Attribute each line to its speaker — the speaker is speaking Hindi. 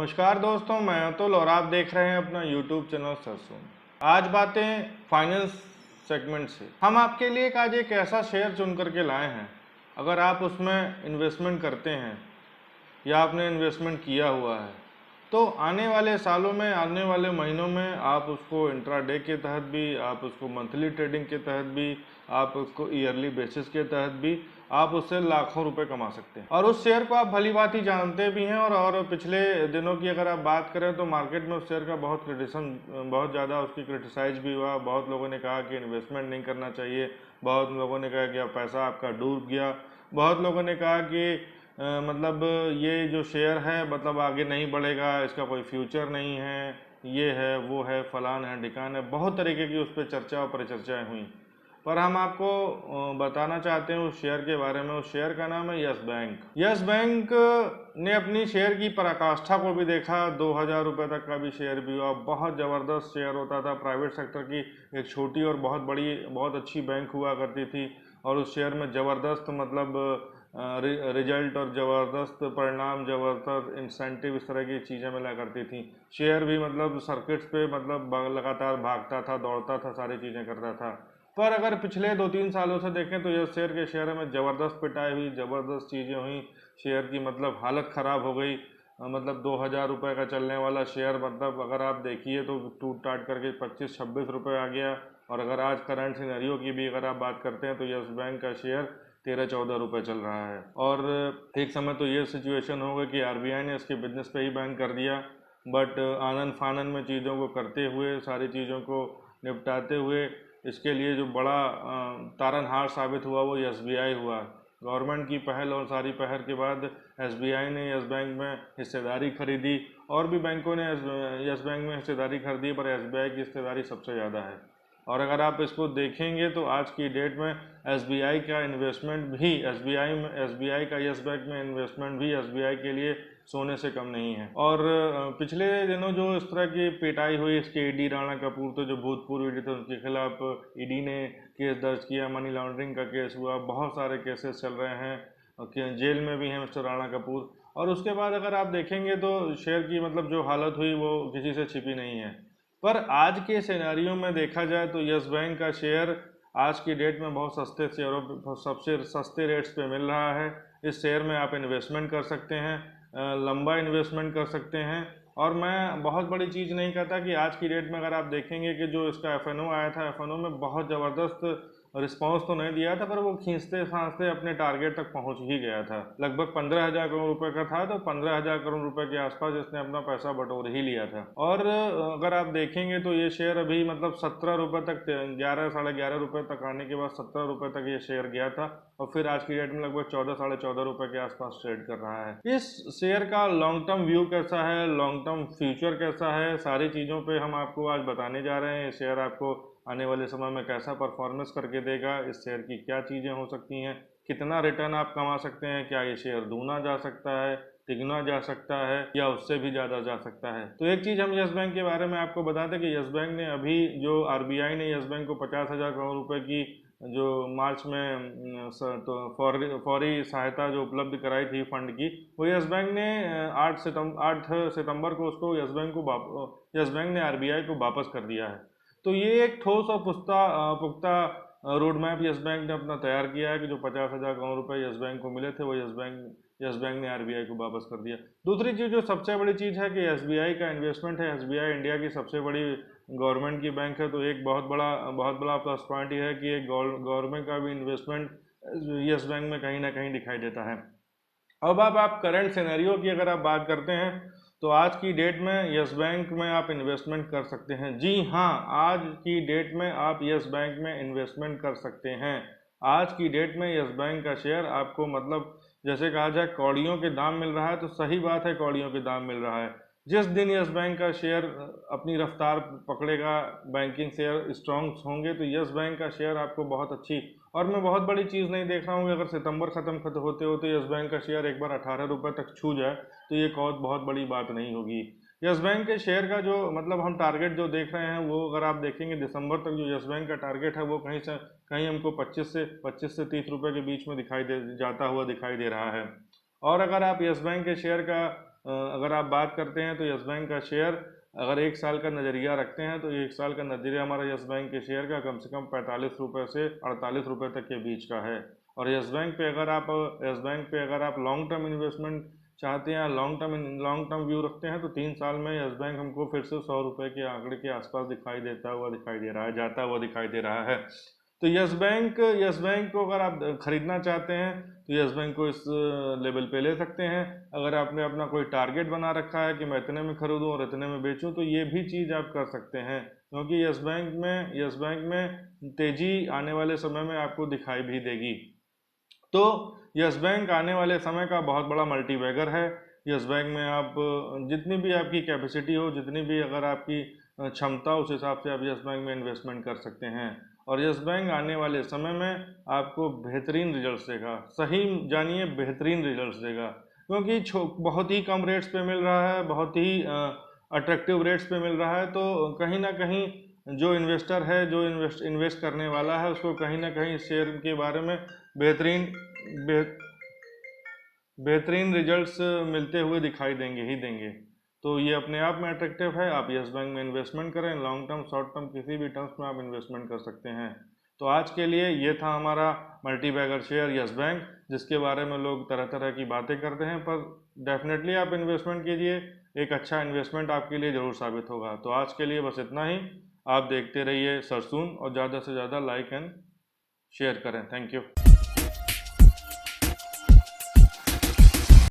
Speaker 1: नमस्कार दोस्तों, मैं अतुल और आप देख रहे हैं अपना YouTube चैनल सरसों। आज बातें फाइनेंस सेगमेंट से। हम आपके लिए आज एक ऐसा शेयर चुन करके लाए हैं, अगर आप उसमें इन्वेस्टमेंट करते हैं या आपने इन्वेस्टमेंट किया हुआ है तो आने वाले सालों में, आने वाले महीनों में आप उसको इंट्राडे के तहत भी, आप उसको मंथली ट्रेडिंग के तहत भी, आप उसको ईयरली बेसिस के तहत भी आप उससे लाखों रुपए कमा सकते हैं। और उस शेयर को आप भली बात ही जानते भी हैं। और पिछले दिनों की अगर आप बात करें तो मार्केट में उस शेयर का बहुत बहुत ज़्यादा उसकी क्रिटिसाइज भी हुआ। बहुत लोगों ने कहा कि इन्वेस्टमेंट नहीं करना चाहिए, बहुत लोगों ने कहा कि अब पैसा आपका डूब गया, बहुत लोगों ने कहा कि मतलब ये जो शेयर है मतलब आगे नहीं बढ़ेगा, इसका कोई फ्यूचर नहीं है, ये है वो है, फलान है ढिकान है, बहुत तरीके की उस पर चर्चा और परिचर्चाएँ हुई। पर हम आपको बताना चाहते हैं उस शेयर के बारे में। उस शेयर का नाम है यस बैंक। यस बैंक ने अपनी शेयर की पराकाष्ठा को भी देखा। 2000 रुपये तक का भी शेयर भी हुआ। बहुत ज़बरदस्त शेयर होता था। प्राइवेट सेक्टर की एक छोटी और बहुत बड़ी, बहुत अच्छी बैंक हुआ करती थी। और उस शेयर में ज़बरदस्त मतलब रिजल्ट और ज़बरदस्त परिणाम, ज़बरदस्त इंसेंटिव, इस तरह की चीज़ें मिला करती थी। शेयर भी मतलब सर्किट्स पे मतलब लगातार भागता था, दौड़ता था, सारी चीज़ें करता था। पर अगर पिछले 2-3 सालों से देखें तो यस शेयर के शेयर में ज़बरदस्त पिटाई हुई, ज़बरदस्त चीज़ें हुई। शेयर की मतलब हालत ख़राब हो गई। मतलब 2000 रुपये का चलने वाला शेयर मतलब अगर आप देखिए तो टूट टाट करके 25-26 रुपये आ गया। और अगर आज करंट सिनेरियो की भी अगर आप बात करते हैं तो यस बैंक का शेयर 13-14 रुपये चल रहा है। और एक समय तो ये सिचुएशन हो गई कि आरबीआई ने इसके बिजनेस पे ही बैन कर दिया। बट आनन फानन में चीज़ों को करते हुए, सारी चीज़ों को निपटाते हुए, इसके लिए जो बड़ा तारनहार साबित हुआ वो एसबीआई हुआ। गवर्नमेंट की पहल और सारी पहल के बाद एसबीआई ने यस बैंक में हिस्सेदारी खरीदी। और भी बैंकों ने यस बैंक में हिस्सेदारी खरीदी, पर एसबीआई की हिस्सेदारी सबसे ज़्यादा है। और अगर आप इसको देखेंगे तो आज की डेट में एसबीआई का इन्वेस्टमेंट भी, एसबीआई का यस बैंक में इन्वेस्टमेंट भी एसबीआई के लिए सोने से कम नहीं है। और पिछले दिनों जो इस तरह की पिटाई हुई, इसके ईडी राणा कपूर तो जो भूतपूर्व ईडी थे उनके खिलाफ ईडी ने केस दर्ज किया, मनी लॉन्ड्रिंग का केस हुआ, बहुत सारे केसेस चल रहे हैं, जेल में भी हैं मिस्टर राणा कपूर। और उसके बाद अगर आप देखेंगे तो शेयर की मतलब जो हालत हुई वो किसी से छिपी नहीं है। पर आज के सिनेरियो में देखा जाए तो यस बैंक का शेयर आज की डेट में बहुत सस्ते शेयरों पर, सबसे सस्ते रेट्स पे मिल रहा है। इस शेयर में आप इन्वेस्टमेंट कर सकते हैं, लंबा इन्वेस्टमेंट कर सकते हैं। और मैं बहुत बड़ी चीज़ नहीं कहता कि आज की डेट में अगर आप देखेंगे कि जो इसका एफएनओ आया था, एफएनओ में बहुत ज़बरदस्त रिस्पांस तो नहीं दिया था, पर वो खींचते खांचते अपने टारगेट तक पहुंच ही गया था। लगभग 15,000 करोड़ रुपए का था, तो 15,000 करोड़ रुपए के आसपास इसने अपना पैसा बटोर ही लिया था। और अगर आप देखेंगे तो ये शेयर अभी मतलब 17 रुपये तक, 11 साढ़े 11 रुपये तक आने के बाद 17 रुपये तक ये शेयर गया था। और फिर आज की डेट में लगभग 14 साढ़े 14 रुपये के आसपास ट्रेड कर रहा है। इस शेयर का लॉन्ग टर्म व्यू कैसा है, लॉन्ग टर्म फ्यूचर कैसा है, सारी चीज़ों पे हम आपको आज बताने जा रहे हैं। ये शेयर आपको आने वाले समय में कैसा परफॉर्मेंस करके देगा, इस शेयर की क्या चीज़ें हो सकती हैं, कितना रिटर्न आप कमा सकते हैं, क्या ये शेयर दूना जा सकता है, तिगुना जा सकता है, या उससे भी ज़्यादा जा सकता है। तो एक चीज़ हम यस बैंक के बारे में आपको बता दें कि यस बैंक ने अभी जो आरबीआई ने यस बैंक को 50,000 करोड़ रुपए की जो मार्च में तो फौरी सहायता जो उपलब्ध कराई थी फंड की, वो यस बैंक ने 8 सितंबर को उसको यस बैंक ने आरबीआई को वापस कर दिया है। तो ये एक ठोस और पुख्ता रोड मैप यस बैंक ने अपना तैयार किया है कि जो 50,000 करोड़ रुपए यस बैंक को मिले थे वो यस बैंक ने आरबीआई को वापस कर दिया। दूसरी चीज़, जो सबसे बड़ी चीज़ है कि एसबीआई का इन्वेस्टमेंट है। एसबीआई इंडिया की सबसे बड़ी गवर्नमेंट की बैंक है, तो एक बहुत बड़ा प्लस पॉइंट ये है कि एक गवर्नमेंट का भी इन्वेस्टमेंट यस बैंक में कहीं ना कहीं दिखाई देता है। अब आप करंट सिनेरियो की अगर आप बात करते हैं तो आज की डेट में यस बैंक में आप इन्वेस्टमेंट कर सकते हैं। जी हाँ, आज की डेट में आप यस बैंक में इन्वेस्टमेंट कर सकते हैं। आज की डेट में यस बैंक का शेयर आपको मतलब जैसे कहा जाए कौड़ियों के दाम मिल रहा है, तो सही बात है, कौड़ियों के दाम मिल रहा है। जिस दिन यस बैंक का शेयर अपनी रफ्तार पकड़ेगा, बैंकिंग शेयर स्ट्रॉन्ग होंगे, तो यस बैंक का शेयर आपको बहुत अच्छी, और मैं बहुत बड़ी चीज़ नहीं देख रहा हूँ कि अगर सितंबर खत्म होते होते यस बैंक का शेयर एक बार 18 रुपये तक छू जाए तो ये बहुत बड़ी बात नहीं होगी। यस बैंक के शेयर का जो मतलब हम टारगेट जो देख रहे हैं, वो अगर आप देखेंगे दिसंबर तक जो यस बैंक का टारगेट है वो कहीं हमको 25 से 30 रुपये के बीच में दिखाई दे रहा है। और अगर आप यस बैंक के शेयर का अगर आप बात करते हैं तो यस बैंक का शेयर अगर 1 साल का नज़रिया रखते हैं तो 1 साल का नज़रिया हमारा यस बैंक के शेयर का कम से कम 45 रुपये से 48 रुपये तक के बीच का है। और यस बैंक पे अगर आप लॉन्ग टर्म इन्वेस्टमेंट चाहते हैं, लॉन्ग टर्म व्यू रखते हैं तो 3 साल में यस बैंक हमको फिर से 100 रुपये के आंकड़े के आसपास दिखाई दे रहा है। तो यस बैंक को अगर आप खरीदना चाहते हैं तो यस बैंक को इस लेवल पे ले सकते हैं। अगर आपने अपना कोई टारगेट बना रखा है कि मैं इतने में खरीदूं और इतने में बेचूं तो ये भी चीज़ आप कर सकते हैं, क्योंकि यस बैंक में तेजी आने वाले समय में आपको दिखाई भी देगी। तो यस बैंक आने वाले समय का बहुत बड़ा मल्टीबैगर है। यस बैंक में आप जितनी भी आपकी कैपेसिटी हो, जितनी भी अगर आपकी क्षमता, उस हिसाब से आप यस बैंक में इन्वेस्टमेंट कर सकते हैं। और यस बैंक आने वाले समय में आपको बेहतरीन रिजल्ट्स देगा, सही जानिए बेहतरीन रिजल्ट्स देगा, क्योंकि बहुत ही कम रेट्स पे मिल रहा है, बहुत ही अट्रैक्टिव रेट्स पे मिल रहा है। तो कहीं ना कहीं जो इन्वेस्टर है, जो इन्वेस्ट करने वाला है, उसको कहीं ना कहीं इस शेयर के बारे में बेहतरीन रिजल्ट्स मिलते हुए दिखाई देंगे। तो ये अपने आप में अट्रैक्टिव है। आप यस बैंक में इन्वेस्टमेंट करें, लॉन्ग टर्म, शॉर्ट टर्म, किसी भी टर्म्स में आप इन्वेस्टमेंट कर सकते हैं। तो आज के लिए ये था हमारा मल्टीबैगर शेयर यस बैंक, जिसके बारे में लोग तरह तरह की बातें करते हैं, पर डेफिनेटली आप इन्वेस्टमेंट कीजिए, एक अच्छा इन्वेस्टमेंट आपके लिए ज़रूर साबित होगा। तो आज के लिए बस इतना ही। आप देखते रहिए सरसून और ज़्यादा से ज़्यादा लाइक एंड शेयर करें। Thank you.